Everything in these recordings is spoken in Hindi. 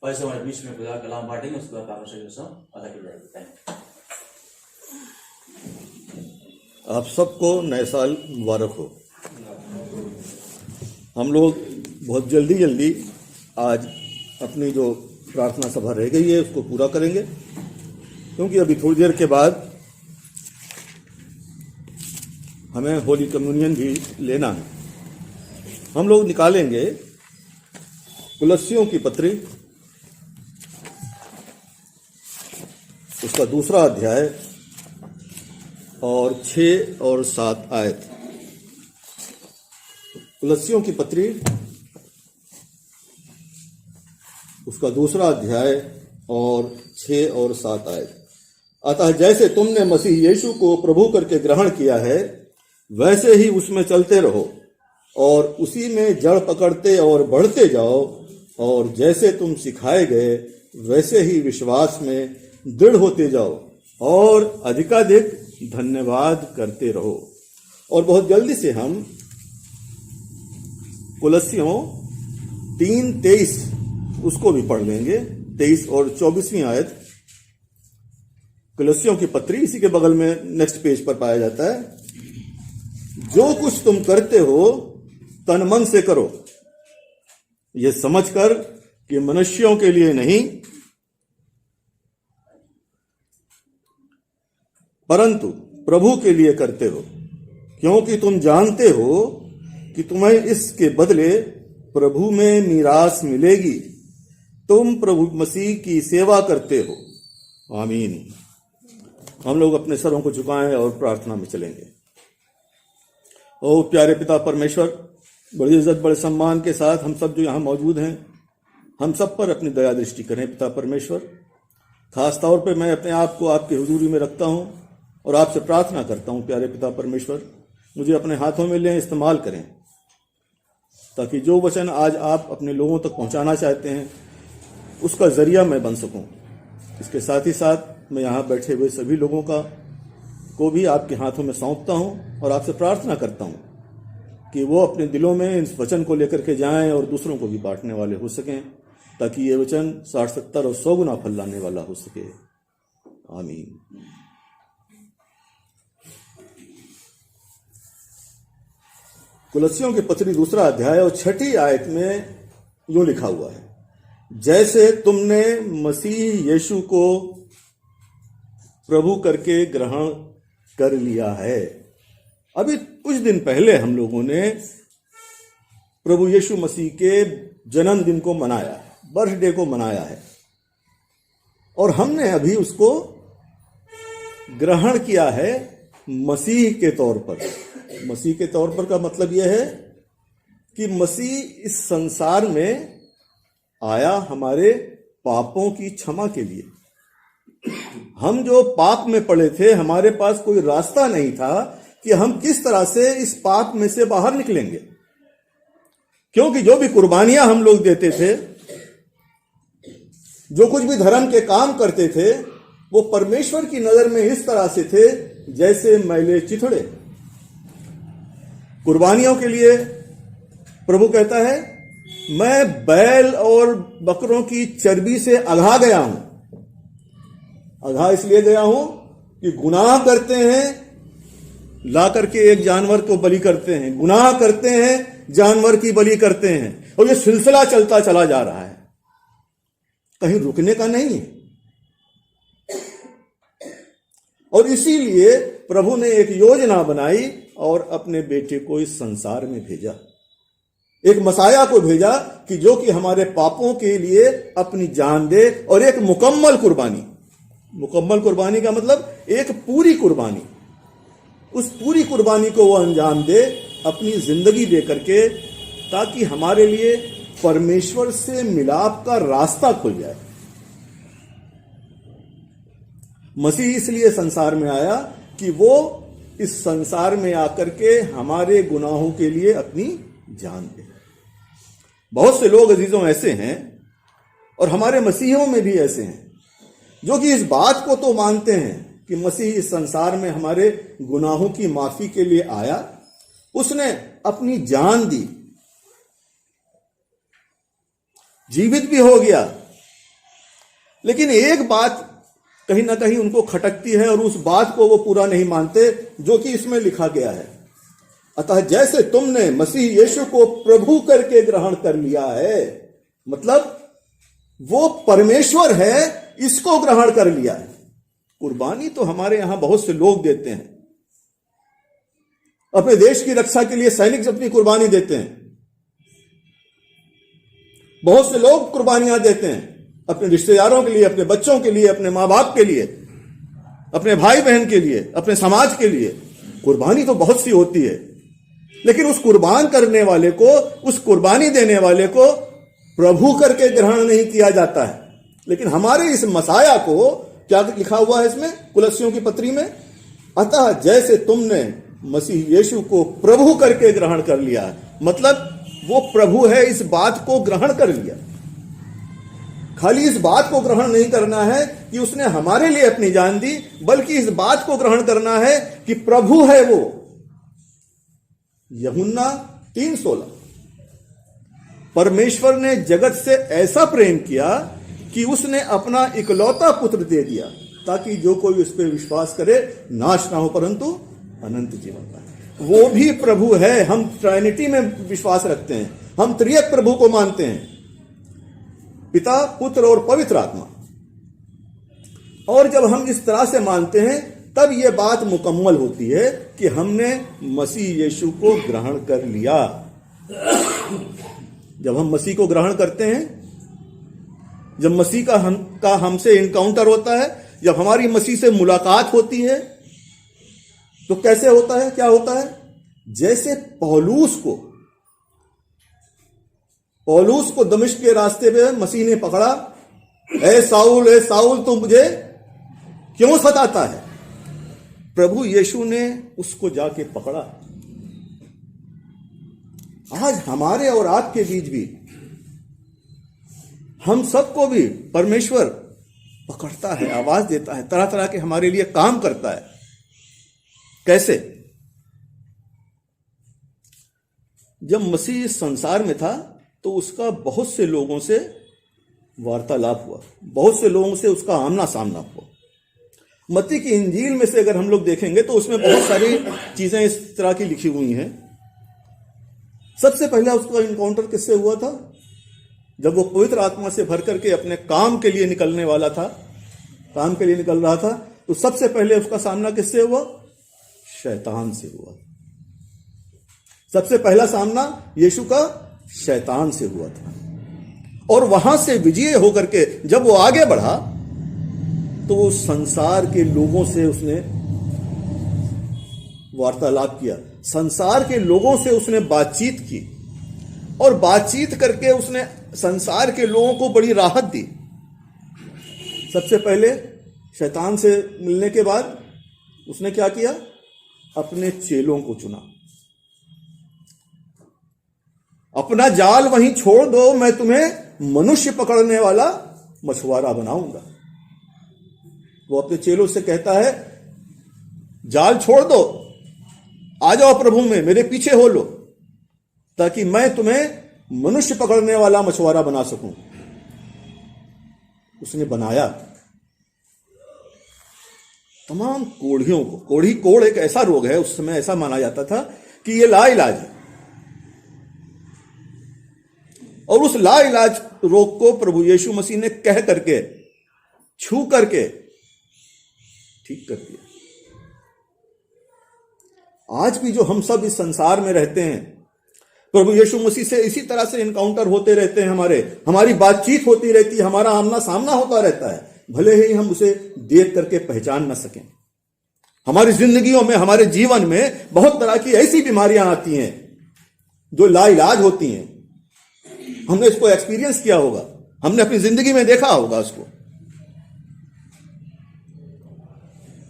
पैसे हमारे बीच में खुदा कलाम बांटेंगे, उसके बाद आपसे अदा की जाएगी। Thank you. आप सबको नए साल मुबारक हो। हम लोग बहुत जल्दी आज अपनी जो प्रार्थना सभा रह गई है उसको पूरा करेंगे, क्योंकि अभी थोड़ी देर के बाद हमें होली कम्युनियन भी लेना है। हम लोग निकालेंगे कुलस्सियों की पत्री, उसका 2 अध्याय और 6 और 7 आयत। कुलस्सियों की पत्री उसका 2 अध्याय और 6 और 7 आयत। अतः जैसे तुमने मसीह यीशु को प्रभु करके ग्रहण किया है, वैसे ही उसमें चलते रहो और उसी में जड़ पकड़ते और बढ़ते जाओ, और जैसे तुम सिखाए गए वैसे ही विश्वास में दृढ़ होते जाओ और अधिकाधिक धन्यवाद करते रहो। और बहुत जल्दी से हम कुलस्सियों 3:23 उसको भी पढ़ लेंगे। 23 और 24वीं आयत कुलस्सियों की पत्री, इसी के बगल में नेक्स्ट पेज पर पाया जाता है। जो कुछ तुम करते हो तन मन से करो, यह समझकर कि मनुष्यों के लिए नहीं परंतु प्रभु के लिए करते हो, क्योंकि तुम जानते हो कि तुम्हें इसके बदले प्रभु में मीरास मिलेगी। तुम प्रभु मसीह की सेवा करते हो। आमीन। हम लोग अपने सरों को झुकाएं और प्रार्थना में चलेंगे। ओ प्यारे पिता परमेश्वर, बड़ी इज्जत बड़े सम्मान के साथ हम सब जो यहाँ मौजूद हैं, हम सब पर अपनी दया दृष्टि करें पिता परमेश्वर। खास तौर पे मैं अपने आप को आपकी हुजूरी में रखता हूँ और आपसे प्रार्थना करता हूँ प्यारे पिता परमेश्वर, मुझे अपने हाथों में लें, इस्तेमाल करें, ताकि जो वचन आज आप अपने लोगों तक पहुँचाना चाहते हैं उसका जरिया मैं बन सकूँ। इसके साथ ही साथ मैं यहाँ बैठे हुए सभी लोगों को भी आपके हाथों में सौंपता हूँ और आपसे प्रार्थना करता हूँ कि वो अपने दिलों में इस वचन को लेकर के जाएं और दूसरों को भी बांटने वाले हो सकें, ताकि ये वचन 60, 70 और 100 गुना फल लाने वाला हो सके। आमीन। कुलस्सियों की पत्री 2 अध्याय और 6 आयत में यूं लिखा हुआ है, जैसे तुमने मसीह यीशु को प्रभु करके ग्रहण कर लिया है। अभी कुछ दिन पहले हम लोगों ने प्रभु यीशु मसीह के जन्मदिन को मनाया है, बर्थडे को मनाया है, और हमने अभी उसको ग्रहण किया है मसीह के तौर पर। मसीह के तौर पर का मतलब यह है कि मसीह इस संसार में आया हमारे पापों की क्षमा के लिए। हम जो पाप में पड़े थे, हमारे पास कोई रास्ता नहीं था कि हम किस तरह से इस पाप में से बाहर निकलेंगे, क्योंकि जो भी कुर्बानियां हम लोग देते थे, जो कुछ भी धर्म के काम करते थे, वो परमेश्वर की नजर में इस तरह से थे जैसे मैले चिथड़े। कुर्बानियों के लिए प्रभु कहता है, मैं बैल और बकरों की चर्बी से अघा गया हूं। अघा इसलिए गया हूं कि गुनाह करते हैं, ला करके एक जानवर को बलि करते हैं, गुनाह करते हैं, जानवर की बलि करते हैं, और ये सिलसिला चलता चला जा रहा है, कहीं रुकने का नहीं है। और इसीलिए प्रभु ने एक योजना बनाई और अपने बेटे को इस संसार में भेजा, एक मसाया को भेजा कि जो कि हमारे पापों के लिए अपनी जान दे, और एक मुकम्मल कुर्बानी। मुकम्मल कुर्बानी का मतलब एक पूरी कुर्बानी, उस पूरी कुर्बानी को वो अंजाम दे अपनी जिंदगी दे करके, ताकि हमारे लिए परमेश्वर से मिलाप का रास्ता खुल जाए। मसीह इसलिए संसार में आया कि वो इस संसार में आकर के हमारे गुनाहों के लिए अपनी जान दे। बहुत से लोग अजीजों ऐसे हैं, और हमारे मसीहों में भी ऐसे हैं, जो कि इस बात को तो मानते हैं कि मसीह इस संसार में हमारे गुनाहों की माफी के लिए आया, उसने अपनी जान दी, जीवित भी हो गया, लेकिन एक बात कहीं ना कहीं उनको खटकती है और उस बात को वो पूरा नहीं मानते जो कि इसमें लिखा गया है। अतः जैसे तुमने मसीह यीशु को प्रभु करके ग्रहण कर लिया है, मतलब वो परमेश्वर है, इसको ग्रहण कर लिया है। कुर्बानी तो हमारे यहां बहुत से लोग देते हैं, अपने देश की रक्षा के लिए सैनिक अपनी कुर्बानी देते हैं, बहुत से लोग कुर्बानियां देते हैं अपने रिश्तेदारों के लिए, अपने बच्चों के लिए, अपने मां बाप के लिए, अपने भाई बहन के लिए, अपने समाज के लिए। कुर्बानी तो बहुत सी होती है, लेकिन उस कुर्बान करने वाले को, उस कुर्बानी देने वाले को प्रभु करके ग्रहण नहीं किया जाता है। लेकिन हमारे इस मसाया को क्या लिखा हुआ है इसमें, कुलस्सियों की पत्री में, अतः जैसे तुमने मसीह यीशु को प्रभु करके ग्रहण कर लिया है, मतलब वो प्रभु है, इस बात को ग्रहण कर लिया। खाली इस बात को ग्रहण नहीं करना है कि उसने हमारे लिए अपनी जान दी, बल्कि इस बात को ग्रहण करना है कि प्रभु है वो। यूहन्ना 3:16, परमेश्वर ने जगत से ऐसा प्रेम किया कि उसने अपना इकलौता पुत्र दे दिया, ताकि जो कोई उस पर विश्वास करे नाश ना हो परंतु अनंत जीवन पाए। वो भी प्रभु है। हम ट्राइनिटी में विश्वास रखते हैं, हम त्रिएक प्रभु को मानते हैं, पिता, पुत्र और पवित्र आत्मा। और जब हम इस तरह से मानते हैं तब यह बात मुकम्मल होती है कि हमने मसीह यीशु को ग्रहण कर लिया। जब हम मसीह को ग्रहण करते हैं, जब मसीह का हमसे इनकाउंटर होता है, जब हमारी मसीह से मुलाकात होती है, तो कैसे होता है, क्या होता है? जैसे पौलुस को दमिश्क के रास्ते पे मसीह ने पकड़ा, ए साउल तू मुझे क्यों सताता है? प्रभु यीशु ने उसको जाके पकड़ा। आज हमारे और आपके बीच भी हम सबको भी परमेश्वर पकड़ता है, आवाज देता है, तरह तरह के हमारे लिए काम करता है। कैसे? जब मसीह इस संसार में था तो उसका बहुत से लोगों से वार्तालाप हुआ, बहुत से लोगों से उसका आमना सामना हुआ। मत्ती की इंजील में से अगर हम लोग देखेंगे तो उसमें बहुत सारी चीजें इस तरह की लिखी हुई हैं। सबसे पहला उसका इनकाउंटर किससे हुआ था? जब वो पवित्र आत्मा से भर करके अपने काम के लिए निकलने वाला था, काम के लिए निकल रहा था, तो सबसे पहले उसका सामना किससे हुआ? शैतान से हुआ। सबसे पहला सामना यीशु का शैतान से हुआ था। और वहां से विजयी होकर के जब वो आगे बढ़ा तो वो संसार के लोगों से उसने वार्तालाप किया, संसार के लोगों से उसने बातचीत की, और बातचीत करके उसने संसार के लोगों को बड़ी राहत दी। सबसे पहले शैतान से मिलने के बाद उसने क्या किया? अपने चेलों को चुना। अपना जाल वहीं छोड़ दो, मैं तुम्हें मनुष्य पकड़ने वाला मछुआरा बनाऊंगा। वो अपने चेलों से कहता है, जाल छोड़ दो, आ जाओ प्रभु में, मेरे पीछे हो लो, ताकि मैं तुम्हें मनुष्य पकड़ने वाला मछुआरा बना सकूं। उसने बनाया तमाम कोढ़ियों को। कोढ़ एक ऐसा रोग है, उस समय ऐसा माना जाता था कि ये लाइलाज है, और उस लाइलाज रोग को प्रभु यीशु मसीह ने कह करके, छू करके ठीक कर दिया। आज भी जो हम सब इस संसार में रहते हैं, प्रभु यीशु मसीह से इसी तरह से इनकाउंटर होते रहते हैं, हमारी बातचीत होती रहती है, हमारा आमना सामना होता रहता है, भले ही हम उसे देख करके पहचान न सकें। हमारी जिंदगियों में, हमारे जीवन में बहुत तरह की ऐसी बीमारियां आती हैं जो लाइलाज होती हैं। हमने इसको एक्सपीरियंस किया होगा, हमने अपनी जिंदगी में देखा होगा उसको।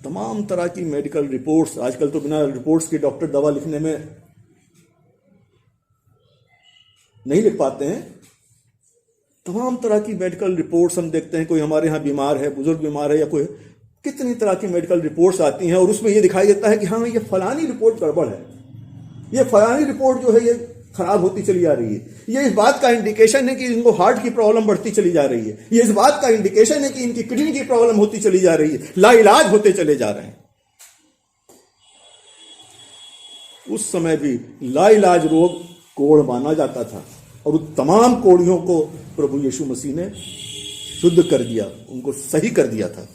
तमाम तरह की मेडिकल रिपोर्ट्स, आजकल तो बिना रिपोर्ट्स के डॉक्टर दवा लिखने में नहीं लिख पाते हैं। तमाम तरह की मेडिकल रिपोर्ट्स हम देखते हैं। कोई हमारे यहाँ बीमार है, बुजुर्ग बीमार है, या कोई, कितनी तरह की मेडिकल रिपोर्ट्स आती हैं, और उसमें ये दिखाई देता है कि हाँ, ये फलानी रिपोर्ट गड़बड़ है, ये फलानी रिपोर्ट जो है ये खराब होती चली जा रही है। ये इस बात का इंडिकेशन है कि इनको हार्ट की प्रॉब्लम बढ़ती चली जा रही है। ये इस बात का इंडिकेशन है कि इनकी किडनी की प्रॉब्लम होती चली जा रही है, लाइलाज होते चले जा रहे हैं। उस समय भी लाइलाज रोग कोढ़ माना जाता था और उन तमाम कोढ़ियों को प्रभु यीशु मसीह ने शुद्ध कर दिया, उनको सही कर दिया था।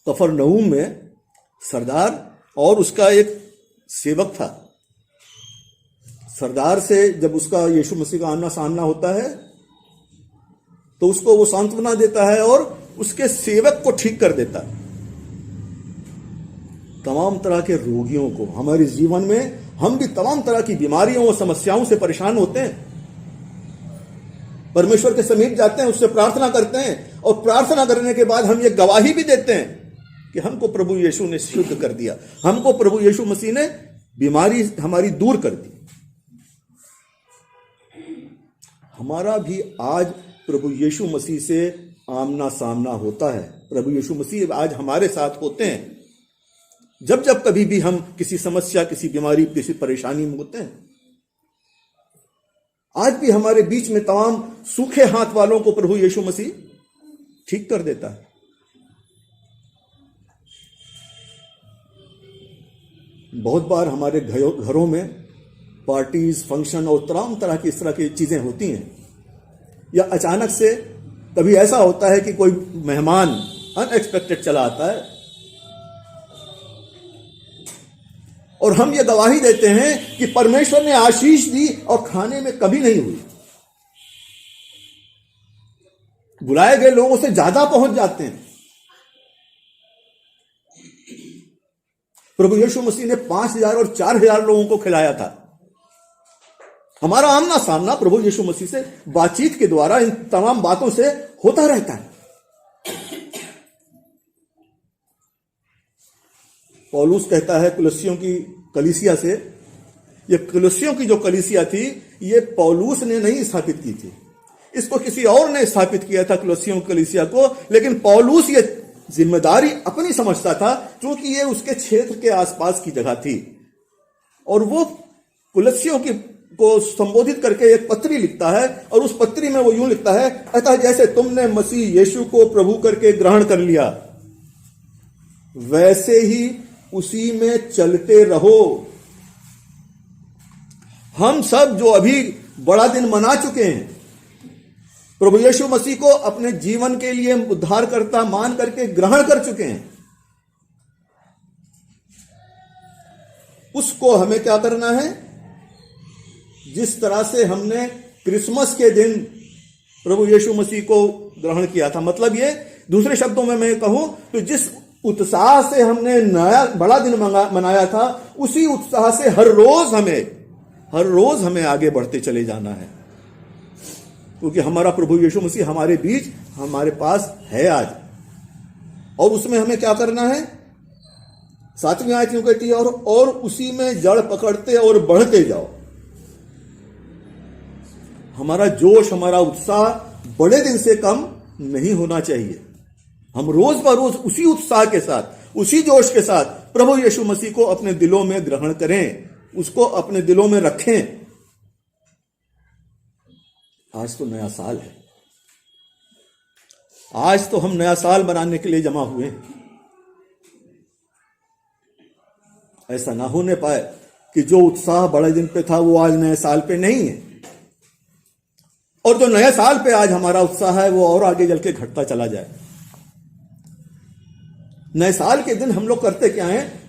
कफरनहूम में सरदार और उसका एक सेवक था। सरदार से जब उसका यीशु मसीह का आमना सामना होता है तो उसको वो सांत्वना देता है और उसके सेवक को ठीक कर देता है। तमाम तरह के रोगियों को, हमारे जीवन में हम भी तमाम तरह की बीमारियों और समस्याओं से परेशान होते हैं, परमेश्वर के समीप जाते हैं, उससे प्रार्थना करते हैं और प्रार्थना करने के बाद हम ये गवाही भी देते हैं कि हमको प्रभु यीशु ने शुद्ध कर दिया, हमको प्रभु यीशु मसीह ने बीमारी हमारी दूर कर दी। हमारा भी आज प्रभु यीशु मसीह से आमना सामना होता है। प्रभु यीशु मसीह आज हमारे साथ होते हैं। जब जब कभी भी हम किसी समस्या, किसी बीमारी, किसी परेशानी में होते हैं, आज भी हमारे बीच में तमाम सूखे हाथ वालों को प्रभु यीशु मसीह ठीक कर देता है। बहुत बार हमारे घरों में पार्टीज, फंक्शन और तमाम तरह की इस तरह की चीजें होती हैं, या अचानक से कभी ऐसा होता है कि कोई मेहमान अनएक्सपेक्टेड चला आता है और हम ये गवाही देते हैं कि परमेश्वर ने आशीष दी और खाने में कभी नहीं हुई। बुलाए गए लोगों से ज्यादा पहुंच जाते हैं। प्रभु यीशु मसीह ने 5,000 और 4,000 लोगों को खिलाया था। हमारा आमना सामना प्रभु यीशु मसीह से बातचीत के द्वारा इन तमाम बातों से होता रहता है। पौलुस कहता है कुलस्सियों की कलीसिया से, ये कुलस्सियों की जो कलीसिया थी ये पौलुस ने नहीं स्थापित की थी, इसको किसी और ने स्थापित किया था कुलस्सियों की कलीसिया को, लेकिन पौलुस ये जिम्मेदारी अपनी समझता था क्योंकि ये उसके क्षेत्र के आसपास की जगह थी। और वो कुलस्सियों की को संबोधित करके एक पत्री लिखता है और उस पत्री में वो यूं लिखता है, अतः जैसे तुमने मसीह यीशु को प्रभु करके ग्रहण कर लिया वैसे ही उसी में चलते रहो। हम सब जो अभी बड़ा दिन मना चुके हैं, प्रभु यीशु मसीह को अपने जीवन के लिए उद्धारकर्ता मान करके ग्रहण कर चुके हैं, उसको हमें क्या करना है? जिस तरह से हमने क्रिसमस के दिन प्रभु यीशु मसीह को ग्रहण किया था, मतलब ये दूसरे शब्दों में मैं कहूं तो जिस उत्साह से हमने नया बड़ा दिन मनाया था, उसी उत्साह से हर रोज हमें आगे बढ़ते चले जाना है, क्योंकि हमारा प्रभु यीशु मसीह हमारे बीच, हमारे पास है आज। और उसमें हमें क्या करना है? 7वीं आयत यूं कहती है, और उसी में जड़ पकड़ते और बढ़ते जाओ। हमारा जोश, हमारा उत्साह बड़े दिन से कम नहीं होना चाहिए। हम रोज ब रोज उसी उत्साह के साथ, उसी जोश के साथ प्रभु यीशु मसीह को अपने दिलों में ग्रहण करें, उसको अपने दिलों में रखें। आज तो नया साल है, आज तो हम नया साल मनाने के लिए जमा हुए हैं। ऐसा ना होने पाए कि जो उत्साह बड़े दिन पे था वो आज नए साल पे नहीं है, और जो नए साल पे आज हमारा उत्साह है वो और आगे चल के घटता चला जाए। नए साल के दिन हम लोग करते क्या हैं?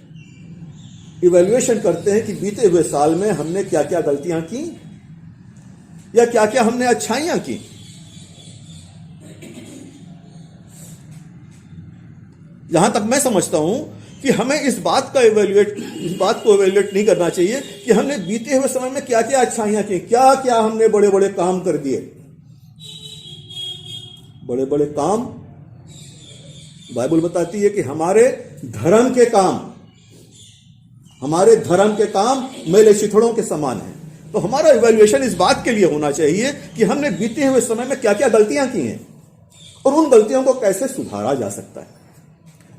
इवैल्यूएशन करते हैं कि बीते हुए साल में हमने क्या क्या गलतियां की या क्या क्या हमने अच्छाइयां की। जहां तक मैं समझता हूं कि हमें इस बात को इवैल्यूएट नहीं करना चाहिए कि हमने बीते हुए समय में क्या क्या अच्छाइयां की, क्या क्या हमने बड़े बड़े काम कर दिए। बड़े बड़े काम, बाइबल बताती है कि हमारे धर्म के काम मेले चिथड़ों के समान है। तो हमारा इवैल्यूएशन इस बात के लिए होना चाहिए कि हमने बीते हुए समय में क्या क्या गलतियां की हैं और उन गलतियों को कैसे सुधारा जा सकता है।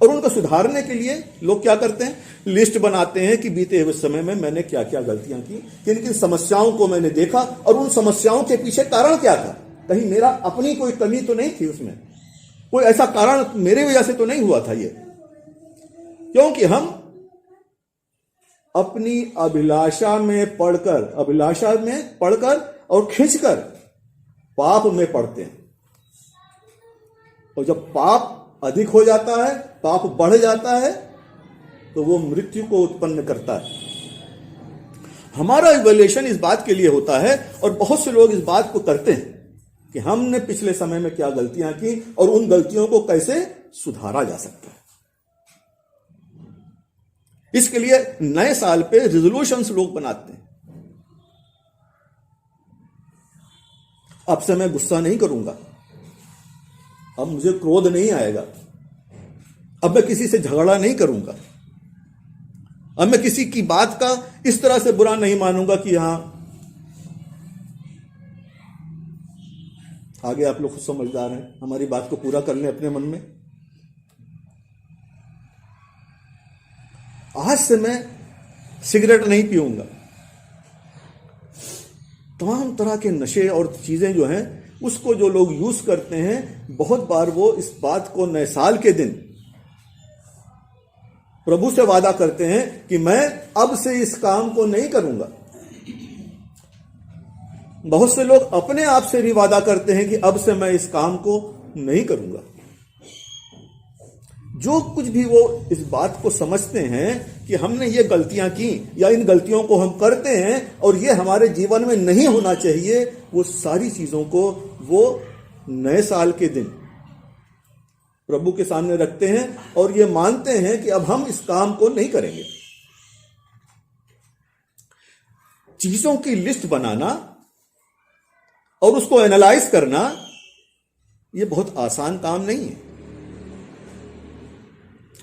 और उनको सुधारने के लिए लोग क्या करते हैं, लिस्ट बनाते हैं कि बीते हुए समय में मैंने क्या क्या गलतियां की, किन किन समस्याओं को मैंने देखा और उन समस्याओं के पीछे कारण क्या था, कहीं मेरा अपनी कोई कमी तो नहीं थी उसमें, कोई ऐसा कारण मेरे वजह से तो नहीं हुआ था ये। क्योंकि हम अपनी अभिलाषा में पढ़कर और खींचकर पाप में पड़ते हैं, और जब पाप अधिक हो जाता है, पाप बढ़ जाता है, तो वो मृत्यु को उत्पन्न करता है। हमारा इवैल्यूएशन इस बात के लिए होता है, और बहुत से लोग इस बात को करते हैं कि हमने पिछले समय में क्या गलतियां की और उन गलतियों को कैसे सुधारा जा सकता है। इसके लिए नए साल पे रिजोल्यूशंस लोग बनाते हैं। अब से मैं गुस्सा नहीं करूंगा, अब मुझे क्रोध नहीं आएगा, अब मैं किसी से झगड़ा नहीं करूंगा, अब मैं किसी की बात का इस तरह से बुरा नहीं मानूंगा कि हां, आगे आप लोग खुद समझदार हैं, हमारी बात को पूरा कर लें अपने मन में। आज से मैं सिगरेट नहीं पीऊंगा। तमाम तरह के नशे और चीजें जो हैं उसको जो लोग यूज करते हैं, बहुत बार वो इस बात को नए साल के दिन प्रभु से वादा करते हैं कि मैं अब से इस काम को नहीं करूंगा। बहुत से लोग अपने आप से भी वादा करते हैं कि अब से मैं इस काम को नहीं करूंगा। जो कुछ भी वो इस बात को समझते हैं कि हमने ये गलतियां की या इन गलतियों को हम करते हैं और ये हमारे जीवन में नहीं होना चाहिए, वो सारी चीजों को वो नए साल के दिन प्रभु के सामने रखते हैं और ये मानते हैं कि अब हम इस काम को नहीं करेंगे। चीजों की लिस्ट बनाना और उसको एनालाइज करना ये बहुत आसान काम नहीं है।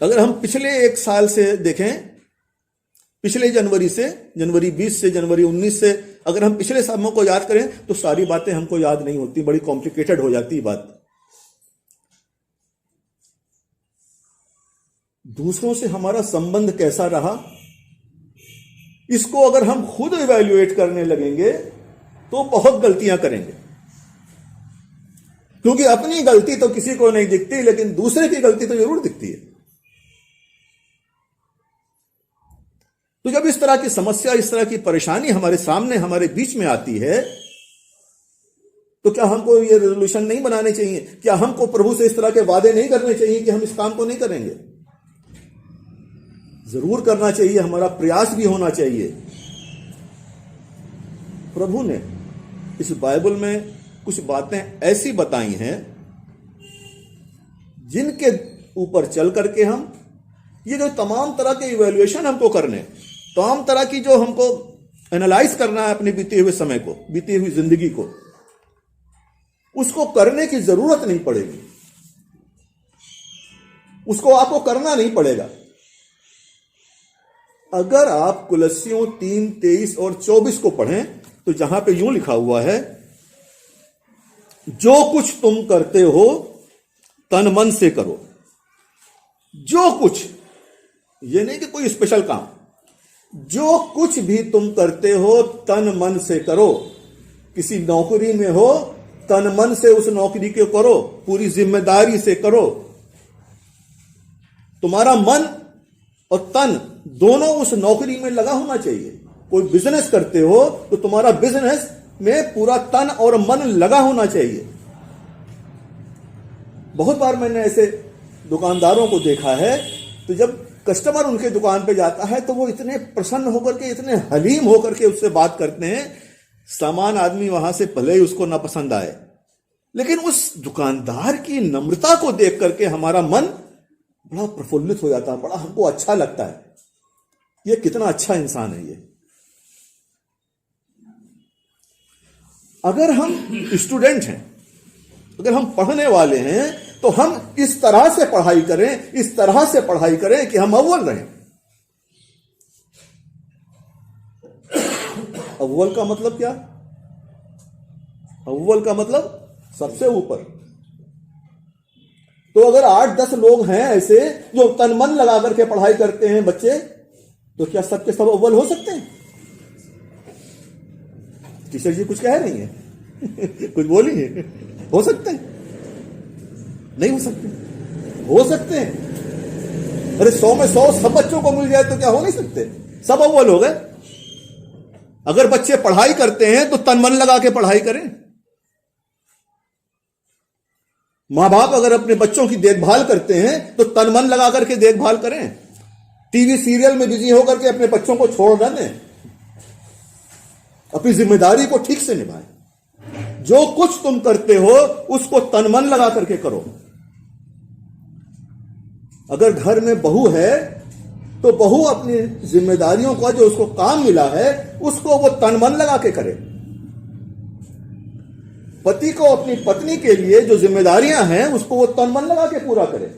अगर हम पिछले एक साल से देखें, पिछले जनवरी 20 से जनवरी 19 से अगर हम पिछले सालों को याद करें तो सारी बातें हमको याद नहीं होती, बड़ी कॉम्प्लिकेटेड हो जाती बात। दूसरों से हमारा संबंध कैसा रहा, इसको अगर हम खुद इवैल्यूएट करने लगेंगे तो बहुत गलतियां करेंगे, क्योंकि अपनी गलती तो किसी को नहीं दिखती, लेकिन दूसरे की गलती तो जरूर दिखती है। तो जब इस तरह की समस्या, इस तरह की परेशानी हमारे सामने, हमारे बीच में आती है, तो क्या हमको ये रेजोल्यूशन नहीं बनाने चाहिए? क्या हमको प्रभु से इस तरह के वादे नहीं करने चाहिए कि हम इस काम को नहीं करेंगे? जरूर करना चाहिए, हमारा प्रयास भी होना चाहिए। प्रभु ने इस बाइबल में कुछ बातें ऐसी बताई हैं जिनके ऊपर चल करके हम ये जो तमाम तरह के इवैल्यूएशन हमको करने, तमाम तरह की जो हमको एनालाइज करना है अपने बीते हुए समय को, बीती हुई जिंदगी को, उसको करने की जरूरत नहीं पड़ेगी, उसको आपको करना नहीं पड़ेगा। अगर आप कुलस्सियों 3:23 और 24 को पढ़ें तो जहां पे यूं लिखा हुआ है, जो कुछ तुम करते हो तन मन से करो। जो कुछ, ये नहीं कि कोई स्पेशल काम, जो कुछ भी तुम करते हो तन मन से करो। किसी नौकरी में हो, तन मन से उस नौकरी को करो, पूरी जिम्मेदारी से करो। तुम्हारा मन और तन दोनों उस नौकरी में लगा होना चाहिए। कोई बिजनेस करते हो तो तुम्हारा बिजनेस में पूरा तन और मन लगा होना चाहिए। बहुत बार मैंने ऐसे दुकानदारों को देखा है, तो जब कस्टमर उनके दुकान पे जाता है तो वो इतने प्रसन्न होकर के, इतने हलीम होकर के उससे बात करते हैं। सामान आदमी वहां से भले ही उसको ना पसंद आए, लेकिन उस दुकानदार की नम्रता को देख करके हमारा मन बड़ा प्रफुल्लित हो जाता है, बड़ा हमको अच्छा लगता है। ये कितना अच्छा इंसान है ये। अगर हम स्टूडेंट हैं, अगर हम पढ़ने वाले हैं, तो हम इस तरह से पढ़ाई करें, इस तरह से पढ़ाई करें कि हम अव्वल रहें। अव्वल का मतलब क्या? अव्वल का मतलब सबसे ऊपर। तो अगर 8-10 लोग हैं ऐसे जो तन मन लगा करके पढ़ाई करते हैं बच्चे, तो क्या सबके सब अव्वल हो सकते हैं? टीचर जी कुछ कह रही है कुछ बोली है? हो सकते हैं? नहीं हो सकते। हो सकते हैं। अरे 100 में 100 सब बच्चों को मिल जाए तो क्या हो नहीं सकते? सब अव्वल हो गए। अगर बच्चे पढ़ाई करते हैं तो तन मन लगा के पढ़ाई करें। मां बाप अगर अपने बच्चों की देखभाल करते हैं तो तन मन लगा करके देखभाल करें। टीवी सीरियल में बिजी होकर के अपने बच्चों को छोड़ न दें। अपनी जिम्मेदारी को ठीक से निभाएं। जो कुछ तुम करते हो उसको तन मन लगा करके करो। अगर घर में बहू है तो बहू अपनी जिम्मेदारियों का जो उसको काम मिला है उसको वो तन मन लगा के करे। पति को अपनी पत्नी के लिए जो जिम्मेदारियां हैं उसको वो तन मन लगा के पूरा करे।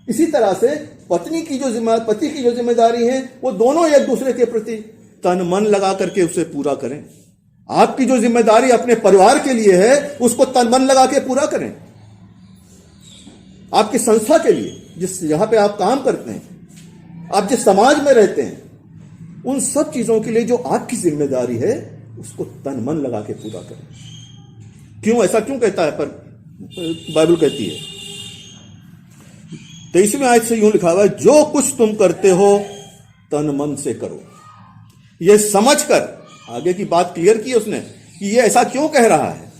इसी तरह से पति की जो जिम्मेदारी है वो दोनों एक दूसरे के प्रति तन मन लगा करके उसे पूरा करें। आपकी जो जिम्मेदारी अपने परिवार के लिए है उसको तन मन लगा के पूरा करें। आपकी संस्था के लिए, जिस जहां पे आप काम करते हैं, आप जिस समाज में रहते हैं, उन सब चीजों के लिए जो आपकी जिम्मेदारी है उसको तन मन लगा के पूरा करें। क्यों ऐसा क्यों कहता है? पर बाइबल कहती है 23वें आयत से यूं लिखा हुआ है, जो कुछ तुम करते हो तन मन से करो। यह समझकर, आगे की बात क्लियर की उसने कि यह ऐसा क्यों कह रहा है,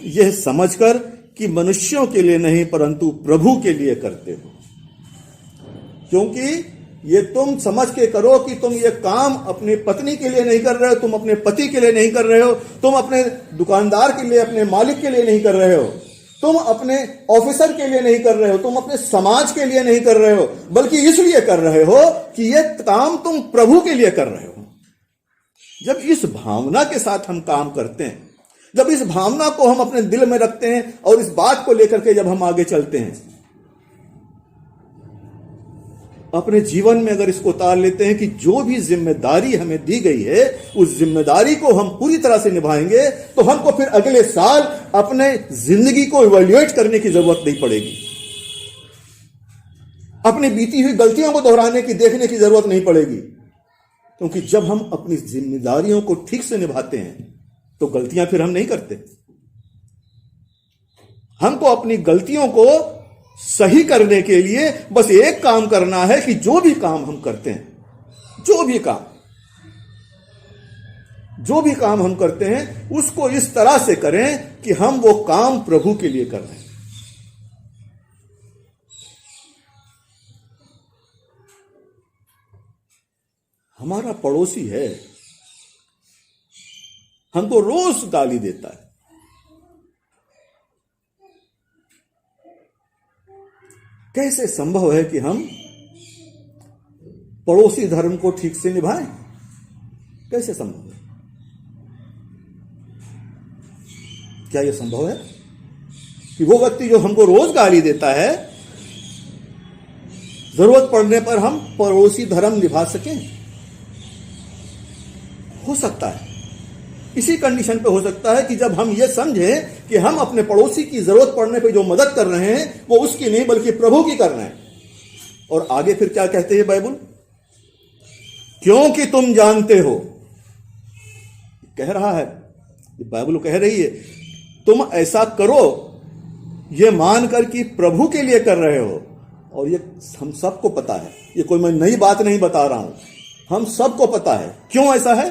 यह समझकर कि मनुष्यों के लिए नहीं परंतु प्रभु के लिए करते हो। क्योंकि ये तुम समझ के करो कि तुम ये काम अपनी पत्नी के लिए नहीं कर रहे हो, तुम अपने पति के लिए नहीं कर रहे हो, तुम अपने दुकानदार के लिए, अपने मालिक के लिए नहीं कर रहे हो, तुम अपने ऑफिसर के लिए नहीं कर रहे हो, तुम अपने समाज के लिए नहीं कर रहे हो, बल्कि इसलिए कर रहे हो कि ये काम तुम प्रभु के लिए कर रहे हो। जब इस भावना के साथ हम काम करते हैं, जब इस भावना को हम अपने दिल में रखते हैं और इस बात को लेकर के जब हम आगे चलते हैं, अपने जीवन में अगर इसको उतार लेते हैं कि जो भी जिम्मेदारी हमें दी गई है उस जिम्मेदारी को हम पूरी तरह से निभाएंगे, तो हमको फिर अगले साल अपने जिंदगी को इवैल्यूएट करने की जरूरत नहीं पड़ेगी। अपनी बीती हुई गलतियों को दोहराने की, देखने की जरूरत नहीं पड़ेगी। क्योंकि जब हम अपनी जिम्मेदारियों को ठीक से निभाते हैं तो गलतियां फिर हम नहीं करते। हमको अपनी गलतियों को सही करने के लिए बस एक काम करना है कि जो भी काम हम करते हैं, जो भी काम हम करते हैं उसको इस तरह से करें कि हम वो काम प्रभु के लिए कर रहे हैं। हमारा पड़ोसी है, हमको रोज गाली देता है, कैसे संभव है कि हम पड़ोसी धर्म को ठीक से निभाएं? कैसे संभव है? क्या यह संभव है कि वो व्यक्ति जो हमको रोज गाली देता है, जरूरत पड़ने पर हम पड़ोसी धर्म निभा सकें? हो सकता है। इसी कंडीशन पे हो सकता है कि जब हम ये समझें कि हम अपने पड़ोसी की जरूरत पड़ने पे जो मदद कर रहे हैं वो उसकी नहीं बल्कि प्रभु की कर रहे हैं। और आगे फिर क्या कहते हैं बाइबल? क्योंकि तुम जानते हो, कह रहा है, बाइबल कह रही है, तुम ऐसा करो ये मानकर कि प्रभु के लिए कर रहे हो। और ये हम सबको पता है, ये कोई मैं नई बात नहीं बता रहा हूं, हम सबको पता है। क्यों ऐसा है?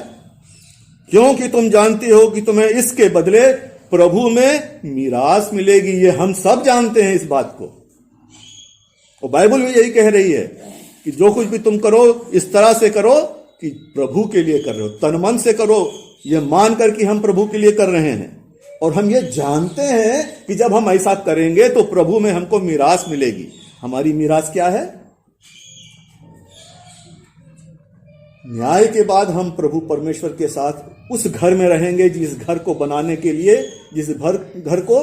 क्योंकि तुम जानते हो कि तुम्हें इसके बदले प्रभु में मीरास मिलेगी। ये हम सब जानते हैं इस बात को, और बाइबल भी यही कह रही है कि जो कुछ भी तुम करो इस तरह से करो कि प्रभु के लिए कर रहे हो, तन मन से करो, ये मानकर कि हम प्रभु के लिए कर रहे हैं। और हम ये जानते हैं कि जब हम ऐसा करेंगे तो प्रभु में हमको मीरास मिलेगी। हमारी मीरास क्या है? न्याय के बाद हम प्रभु परमेश्वर के साथ उस घर में रहेंगे जिस घर को बनाने के लिए, जिस घर को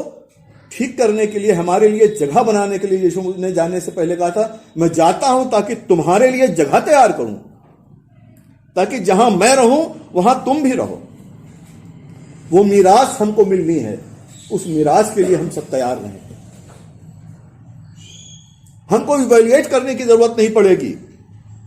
ठीक करने के लिए, हमारे लिए जगह बनाने के लिए यीशु ने जाने से पहले कहा था, मैं जाता हूं ताकि तुम्हारे लिए जगह तैयार करूं, ताकि जहां मैं रहूं वहां तुम भी रहो। वो मीरास हमको मिलनी है, उस मीरास के लिए हम सब तैयार रहें। हमको इवैल्यूएट करने की जरूरत नहीं पड़ेगी,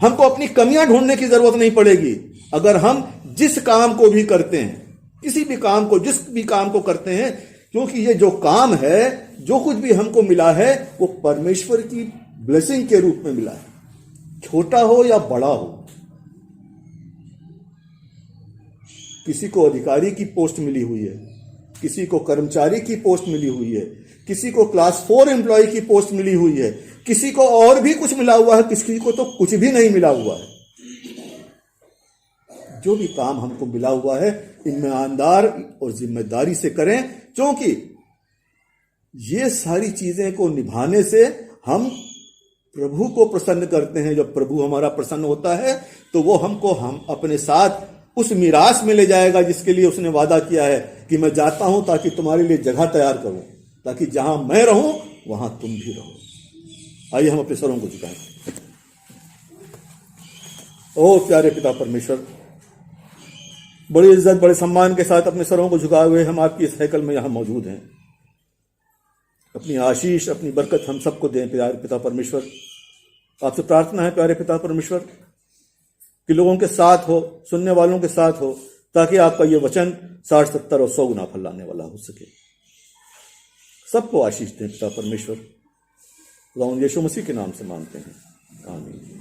हमको अपनी कमियां ढूंढने की जरूरत नहीं पड़ेगी। अगर हम जिस काम को भी करते हैं, किसी भी काम को, जिस भी काम को करते हैं, क्योंकि ये जो काम है, जो कुछ भी हमको मिला है, वो परमेश्वर की ब्लेसिंग के रूप में मिला है, छोटा हो या बड़ा हो। किसी को अधिकारी की पोस्ट मिली हुई है, किसी को कर्मचारी की पोस्ट मिली हुई है, किसी को क्लास 4 एम्प्लॉय की पोस्ट मिली हुई है, किसी को और भी कुछ मिला हुआ है, किसी को तो कुछ भी नहीं मिला हुआ है। जो भी काम हमको मिला हुआ है, इनमें ईमानदार और जिम्मेदारी से करें, क्योंकि ये सारी चीजें को निभाने से हम प्रभु को प्रसन्न करते हैं। जब प्रभु हमारा प्रसन्न होता है तो वो हमको हम अपने साथ उस मीरास में ले जाएगा जिसके लिए उसने वादा किया है कि मैं जाता हूं ताकि तुम्हारे लिए जगह तैयार करूं, ताकि जहां मैं रहूं वहां तुम भी रहो। आइए हम अपने सरों को झुकाएं। ओ प्यारे पिता परमेश्वर, बड़ी इज्जत, बड़े सम्मान के साथ अपने सरों को झुकाए हुए हम आपकी इस हैकल में यहां मौजूद हैं। अपनी आशीष, अपनी बरकत हम सबको दें प्यारे पिता परमेश्वर। आपसे प्रार्थना है प्यारे पिता परमेश्वर कि लोगों के साथ हो, सुनने वालों के साथ हो, ताकि आपका ये वचन 60, 70 और 100 गुना फल लाने वाला हो सके। सबको आशीष दें पिता परमेश्वर। खुदा यीशु मसीह के नाम से मांगते हैं, आमीन।